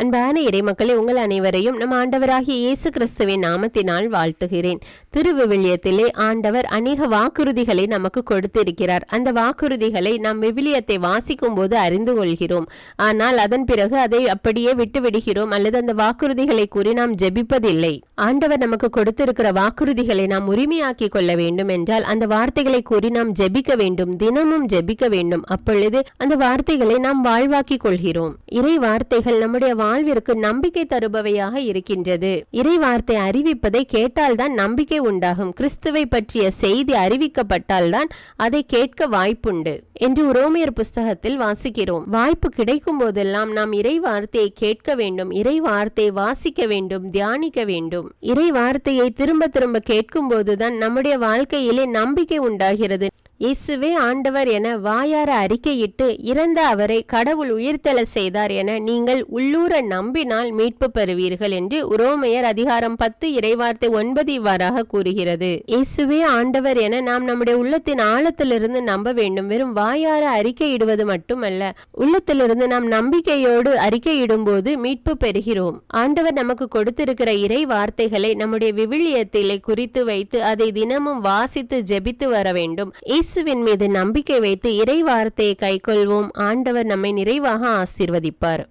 அன்பான இறைமக்களே, உங்கள் அனைவரையும் நம் ஆண்டவராகிய இயேசு கிறிஸ்துவின் நாமத்தினால் வாழ்த்துகிறேன். திருவிவிலியத்திலே ஆண்டவர் அநேக வாக்குறுதிகளை நமக்கு கொடுத்திருக்கிறார். அந்த வாக்குறுதிகளை நாம் விவிலியத்தை வாசிக்கும் போது அறிந்து கொள்கிறோம். ஆனால் அதன் பிறகு அதை அப்படியே விட்டுவிடுகிறோம், அல்லது அந்த வாக்குறுதிகளை கூறி நாம் ஜெபிப்பதில்லை. ஆண்டவர் நமக்கு கொடுத்திருக்கிற வாக்குறுதிகளை நாம் உரிமையாக்கி கொள்ள வேண்டும் என்றால் அந்த வார்த்தைகளை கூறி நாம் ஜெபிக்க வேண்டும், தினமும் ஜெபிக்க வேண்டும். அப்பொழுது அந்த வார்த்தைகளை நாம் வாழ்வாக்கி கொள்கிறோம். இறை வார்த்தைகள் நம்முடைய வாழ்விற்கு நம்பிக்கை தருபவையாக இருக்கின்றது. இறை வார்த்தை அறிவிப்பதை கேட்டால்தான் நம்பிக்கை உண்டாகும். கிறிஸ்துவை பற்றிய செய்தி அறிவிக்கப்பட்டால்தான் அதை கேட்க வாய்ப்புண்டு என்று உரோமையர் புஸ்தகத்தில் வாசிக்கிறோம். வாய்ப்பு கிடைக்கும் போதெல்லாம் நாம் இறை வார்த்தையை கேட்க வேண்டும், இறை வார்த்தையை வாசிக்க வேண்டும், தியானிக்க வேண்டும். இறை வார்த்தையை திரும்ப திரும்ப கேட்கும் போதுதான் நம்முடைய வாழ்க்கையிலே நம்பிக்கை உண்டாகிறது. இயேசுவே ஆண்டவர் என வாயார அறிக்கையிட்டு இறந்த அவரை கடவுள் உயிர்த்தெழ செய்தார் என நீங்கள் உள்ளூர நம்பினால் மீட்பு பெறுவீர்கள் என்று உரோமையர் அதிகாரம் 10 இறைவார்த்தை 9 இவ்வாறாக கூறுகிறது. இயேசுவே ஆண்டவர் என நாம் நம்முடைய உள்ளத்தின் ஆழத்திலிருந்து நம்ப வேண்டும். வெறும் வாயார அறிக்கையிடுவது மட்டுமல்ல, உள்ளத்திலிருந்து நாம் நம்பிக்கையோடு அறிக்கையிடும் போது மீட்பு பெறுகிறோம். ஆண்டவர் நமக்கு கொடுத்திருக்கிற இறை வார்த்தைகளை நம்முடைய விவிலியத்திலே குறித்து வைத்து அதை தினமும் வாசித்து ஜெபித்து வர வேண்டும். இயேசுவின் மீது நம்பிக்கை வைத்து இறை வார்த்தையை கைக்கொள்வோம். ஆண்டவர் நம்மை நிறைவாக ஆசீர்வதிப்பார்.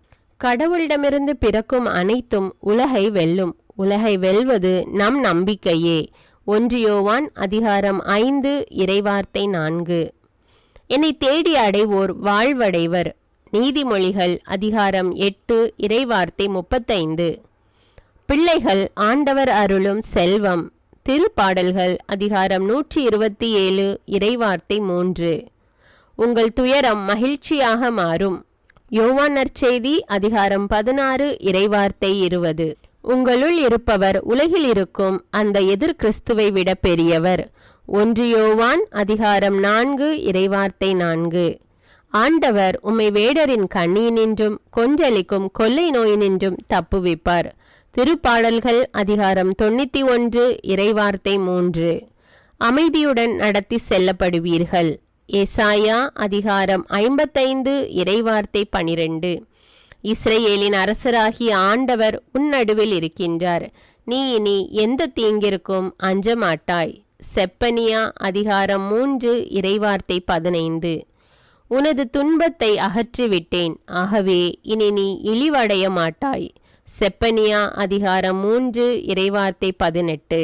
கடவுளிடமிருந்து பிறக்கும் அனைத்தும் உலகை வெல்லும். உலகை வெல்வது நம் நம்பிக்கையே. 1 யோவான் அதிகாரம் 5 இறைவார்த்தை 4. என்னை தேடி அடைவோர் வாழ்வடைவர். நீதிமொழிகள் அதிகாரம் 8 இறைவார்த்தை 35. பிள்ளைகள் ஆண்டவர் அருளும் செல்வம். திருப்பாடல்கள் அதிகாரம் 127 இறைவார்த்தை 3. உங்கள் துயரம் மகிழ்ச்சியாக மாறும். யோவான் நற்செய்தி அதிகாரம் 16 இறைவார்த்தை 20. உங்களுள் இருப்பவர் உலகில் இருக்கும் அந்த எதிர் கிறிஸ்துவை விட பெரியவர். 1 யோவான் அதிகாரம் 4 இறைவார்த்தை 4. ஆண்டவர் உம்மை வேடரின் கண்ணியினின்றும் கொன்றளிக்கும் கொள்ளை நோயினின்றும் தப்புவிப்பார். திருப்பாடல்கள் அதிகாரம் 91 இறைவார்த்தை 3. அமைதியுடன் நடத்தி செல்லப்படுவீர்கள். ஏசாயா அதிகாரம் 55 இறைவார்த்தை 12. இஸ்ரேலின் அரசராகிய ஆண்டவர் உன் நடுவில் இருக்கின்றார். நீ இனி எந்த தீங்கிற்கும் அஞ்ச மாட்டாய். செப்பனியா அதிகாரம் 3 இறைவார்த்தை 15. உனது துன்பத்தை அகற்றிவிட்டேன், ஆகவே இனி நீ இழிவடைய மாட்டாய். செப்பனியா அதிகாரம் 3 இறைவார்த்தை 18.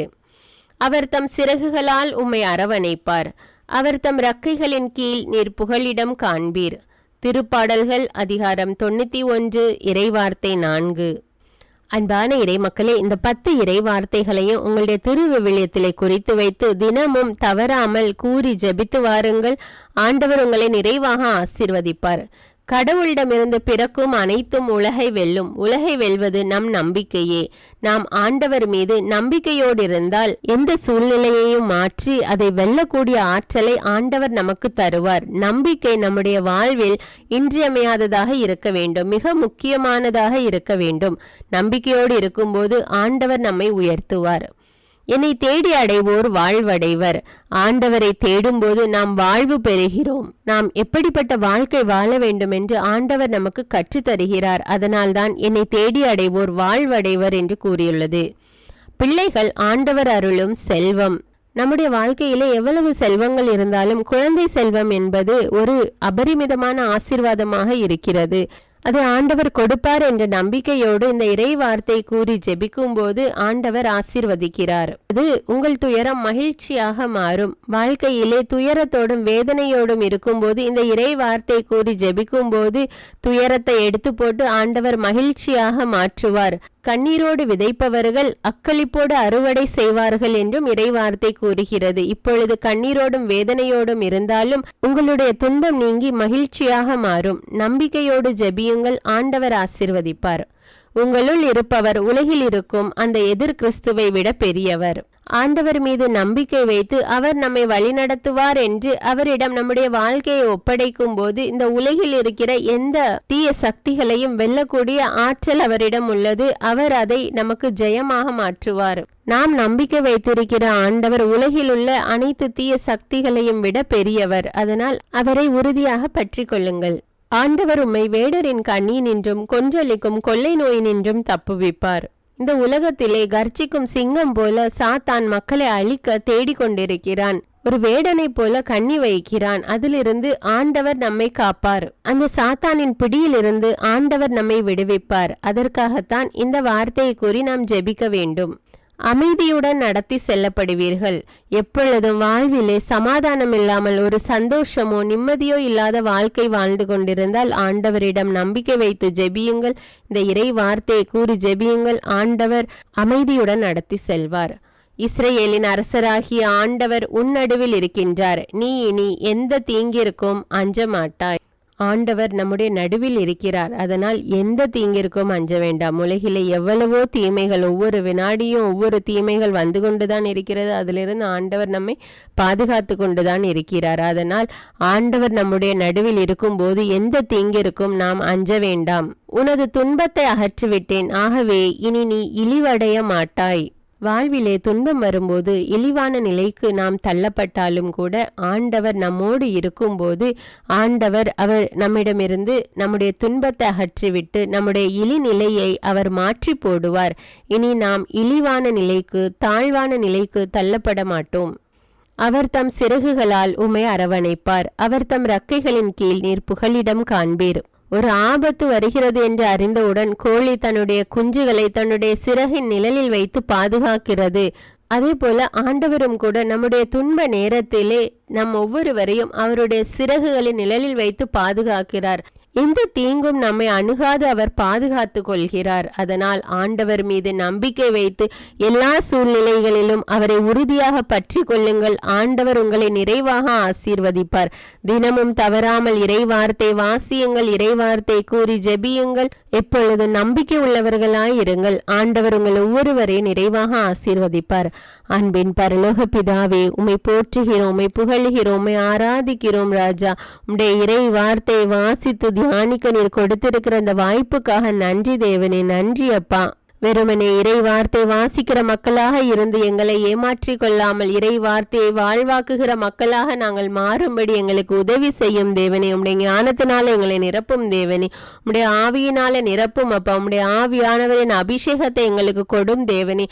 அவர் தம் சிறகுகளால் உம்மை அரவணைப்பார். அவர் தம் இறக்கைகளின் கீழ் நீர் புகலிடம் காண்பீர். திருப்பாடல்கள் அதிகாரம் 91 இறைவார்த்தை 4. அன்பான இறைமக்களே, இந்த 10 இறைவார்த்தைகளையும் உங்களுடைய திருவிவிலியத்திலே குறித்து வைத்து தினமும் தவறாமல் கூறி ஜெபித்து வாருங்கள். ஆண்டவர் உங்களை நிறைவாக ஆசீர்வதிப்பார். கடவுளிடமிருந்து பிறக்கும் அனைத்தும் உலகை வெல்லும். உலகை வெல்வது நம் நம்பிக்கையே. நாம் ஆண்டவர் மீது நம்பிக்கையோடு இருந்தால் எந்த சூழ்நிலையையும் மாற்றி அதை வெல்லக்கூடிய ஆற்றலை ஆண்டவர் நமக்கு தருவார். நம்பிக்கை நம்முடைய வாழ்வில் இன்றியமையாததாக இருக்க வேண்டும், மிக முக்கியமானதாக இருக்க வேண்டும். நம்பிக்கையோடு இருக்கும்போது ஆண்டவர் நம்மை உயர்த்துவார். என்னை தேடி அடைவோர் வாழ்வடைவர். ஆண்டவரை தேடும்போது நாம் வாழ்வு பெறுகிறோம். நாம் எப்படிப்பட்ட வாழ்க்கை வாழ வேண்டும் என்று ஆண்டவர் நமக்கு கற்றுத் தருகிறார். அதனால்தான் என்னை தேடி அடைவோர் வாழ்வடைவர் என்று கூறியுள்ளது. பிள்ளைகள் ஆண்டவர் அருளும் செல்வம். நம்முடைய வாழ்க்கையிலே எவ்வளவு செல்வங்கள் இருந்தாலும் குழந்தை செல்வம் என்பது ஒரு அபரிமிதமான ஆசீர்வாதமாக இருக்கிறது. அது ஆண்டவர் கொடுப்பார் என்ற நம்பிக்கையோடு இந்த இறை வார்த்தை கூறி ஜெபிக்கும் போது ஆண்டவர் ஆசீர்வதிக்கிறார். அது உங்கள் துயரம் மகிழ்ச்சியாக மாறும். வாழ்க்கையிலே துயரத்தோடும் வேதனையோடும் இருக்கும்போது இந்த இறை வார்த்தை கூறி ஜெபிக்கும் போது துயரத்தை எடுத்து போட்டு ஆண்டவர் மகிழ்ச்சியாக மாற்றுவார். கண்ணீரோடு விதைப்பவர்கள் அக்களிப்போடு அறுவடை செய்வார்கள் என்றும் இறைவார்த்தை கூறுகிறது. இப்பொழுது கண்ணீரோடும் வேதனையோடும் இருந்தாலும் உங்களுடைய துன்பம் நீங்கி மகிழ்ச்சியாக மாறும். நம்பிக்கையோடு ஜெபியுங்கள், ஆண்டவர் ஆசீர்வதிப்பார். உங்களுள் இருப்பவர் உலகில் இருக்கும் அந்த எதிர் கிறிஸ்துவை விட பெரியவர். ஆண்டவர் மீது நம்பிக்கை வைத்து அவர் நம்மை வழிநடத்துவார் என்று அவரிடம் நம்முடைய வாழ்க்கையை ஒப்படைக்கும் போது இந்த உலகில் இருக்கிற எந்த தீய சக்திகளையும் வெல்லக்கூடிய ஆற்றல் அவரிடம் உள்ளது. அவர் அதை நமக்கு ஜெயமாக மாற்றுவார். நாம் நம்பிக்கை வைத்திருக்கிற ஆண்டவர் உலகில் உள்ள அனைத்து தீய சக்திகளையும் விட பெரியவர். அதனால் அவரை உறுதியாக பற்றி கொள்ளுங்கள். ஆண்டவர் உம்மை வேடரின் கண்ணியினின்றும் கொன்றளிக்கும் கொள்ளை நோயினின்றும் தப்புவிப்பார். இந்த உலகத்திலே கர்ஜிக்கும் சிங்கம் போல சாத்தான் மக்களை அழிக்க தேடிக்கொண்டிருக்கிறான். ஒரு வேடனை போல கண்ணி வைக்கிறான். அதிலிருந்து ஆண்டவர் நம்மை காப்பார். அந்த சாத்தானின் பிடியிலிருந்து ஆண்டவர் நம்மை விடுவிப்பார். அதற்காகத்தான் இந்த வார்த்தையை கூறி நாம் ஜெபிக்க வேண்டும். அமைதியுடன் நடத்தி செல்லப்படுவீர்கள். எப்பொழுதும் வாழ்விலே சமாதானம் இல்லாமல் ஒரு சந்தோஷமோ நிம்மதியோ இல்லாத வாழ்க்கை வாழ்ந்து கொண்டிருந்தால் ஆண்டவரிடம் நம்பிக்கை வைத்து ஜெபியுங்கள். இந்த இறை வார்த்தையை கூறி ஜெபியுங்கள். ஆண்டவர் அமைதியுடன் நடத்தி செல்வார். இஸ்ரேலின் அரசராகிய ஆண்டவர் உன் நடுவில் இருக்கின்றார். நீ இனி எந்த தீங்கிற்கும் அஞ்ச மாட்டாய். ஆண்டவர் நம்முடைய நடுவில் இருக்கிறார். அதனால் எந்த தீங்கிற்கும் அஞ்ச வேண்டாம். உலகிலே எவ்வளவோ தீமைகள், ஒவ்வொரு வினாடியும் ஒவ்வொரு தீமைகள் வந்து கொண்டுதான் இருக்கிறது. அதிலிருந்து ஆண்டவர் நம்மை பாதுகாத்து கொண்டுதான் இருக்கிறார். அதனால் ஆண்டவர் நம்முடைய நடுவில் இருக்கும்போது எந்த தீங்கிற்கும் நாம் அஞ்ச வேண்டாம். உனது துன்பத்தை அகற்றிவிட்டேன், ஆகவே இனி நீ இழிவடைய மாட்டாய். வாழ்விலே துன்பம் வரும்போது இழிவான நிலைக்கு நாம் தள்ளப்பட்டாலும் கூட ஆண்டவர் நம்மோடு இருக்கும்போது அவர் நம்மிடமிருந்து நம்முடைய துன்பத்தை அகற்றிவிட்டு நம்முடைய இழிநிலையை அவர் மாற்றி போடுவார். இனி நாம் இழிவான நிலைக்கு, தாழ்வான நிலைக்கு தள்ளப்பட மாட்டோம். அவர் தம் சிறகுகளால் உம்மை அரவணைப்பார். அவர் தம் இறக்கைகளின் கீழ் நீர் புகலிடம் காண்பீர். ஒரு ஆபத்து வருகிறது என்று அறிந்தவுடன் கோழி தன்னுடைய குஞ்சுகளை தன்னுடைய சிறகின் நிழலில் வைத்து பாதுகாக்கிறது. அதே போல ஆண்டவரும் கூட நம்முடைய துன்ப நேரத்திலே நம் ஒவ்வொருவரையும் அவருடைய சிறகுகளின் நிழலில் வைத்து பாதுகாக்கிறார். எந்த தீங்கும் நம்மை அணுகாது அவர் பாதுகாத்து கொள்கிறார். அதனால் ஆண்டவர் மீது நம்பிக்கை வைத்து எல்லா சூழ்நிலைகளிலும் அவரை உறுதியாக பற்றி கொள்ளுங்கள். ஆண்டவர் உங்களை நிறைவாக ஆசீர்வதிப்பார். தினமும் தவறாமல் இறை வார்த்தை வாசியுங்கள், இறை வார்த்தை கூறி ஜெபியுங்கள். எப்பொழுது நம்பிக்கை உள்ளவர்களாய் இருங்கள். ஆண்டவர் உங்கள் ஒவ்வொருவரையும் நிறைவாக ஆசீர்வதிப்பார். அன்பின் பரலோக பிதாவே, உம்மை போற்றுகிறோம், உம்மை புகழ்கிறோம், உம்மை ஆராதிக்கிறோம் ராஜா. உம்முடைய இறை வார்த்தை வாசித்து தியானிக்க நீர் கொடுத்திருக்கிற அந்த வாய்ப்புக்காக நன்றி தேவனே, நன்றி அப்பா. வெறுமனே இறை வார்த்தை வாசிக்கிற மக்களாக இருந்து எங்களை ஏமாற்றி கொள்ளாமல் இறை வார்த்தையை வாழ்வாக்குகிற மக்களாக நாங்கள் மாறும்படி எங்களுக்கு உதவி செய்யும் தேவனே. உம்முடைய ஞானத்தினால எங்களை நிரப்பும் தேவனே. உம்முடைய ஆவியினால நிரப்பும் அப்பா. உம்முடைய ஆவியானவரின் அபிஷேகத்தை எங்களுக்கு கொடும் தேவனே.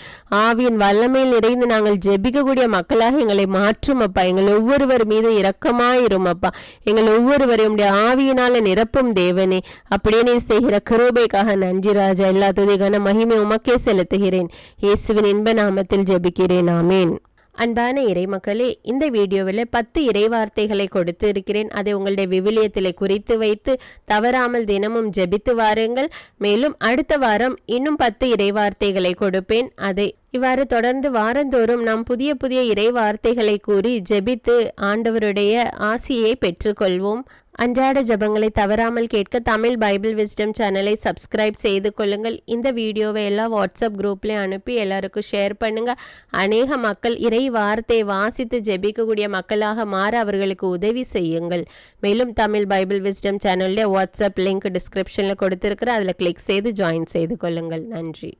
ஆவியின் வல்லமையில் நிறைந்து நாங்கள் ஜெபிக்கக்கூடிய மக்களாக எங்களை மாற்றும் அப்பா. எங்கள் ஒவ்வொருவர் மீது இரக்கமாயிரும் அப்பா. எங்கள் ஒவ்வொருவரையும் உம்முடைய ஆவியினால நிரப்பும் தேவனே. அப்படியே நீ செய்கிற கிருபைக்காக நன்றி ராஜா. எல்லா துதிக்கான மகிமை உமக்கே செலுத்துகிறேன். இயேசுவின் இன்ப நாமத்தில் ஜெபிக்கிறேன், ஆமேன். அன்பான இறைமக்களே, இந்த வீடியோவில் 10 இறைவார்த்தைகளை கொடுத்து இருக்கிறேன். அதை உங்களுடைய விவிலியத்திலே குறித்து வைத்து தவறாமல் தினமும் ஜெபித்து வாருங்கள். மேலும் அடுத்த வாரம் இன்னும் 10 இறைவார்த்தைகளை கொடுப்பேன். அதை இவ்வாறு தொடர்ந்து வாரந்தோறும் நாம் புதிய புதிய இறைவார்த்தைகளை கூறி ஜெபித்து ஆண்டவருடைய ஆசியை பெற்றுக்கொள்வோம். அன்றாட ஜபங்களை தவறாமல் கேட்க தமிழ் பைபிள் விஸ்டம் சேனலை சப்ஸ்கிரைப் செய்து கொள்ளுங்கள். இந்த வீடியோவை எல்லா வாட்ஸ்அப் குரூப்லேயும் அனுப்பி எல்லாருக்கும் ஷேர் பண்ணுங்கள். அநேக மக்கள் இறை வார்த்தை வாசித்து ஜெபிக்கக்கூடிய மக்களாக மாற அவர்களுக்கு உதவி செய்யுங்கள். மேலும் தமிழ் பைபிள் விஸ்டம் சேனலுடைய வாட்ஸ்அப் லிங்க் டிஸ்கிரிப்ஷனில் கொடுத்துருக்கிற அதில் கிளிக் செய்து ஜாயின் செய்து கொள்ளுங்கள். நன்றி.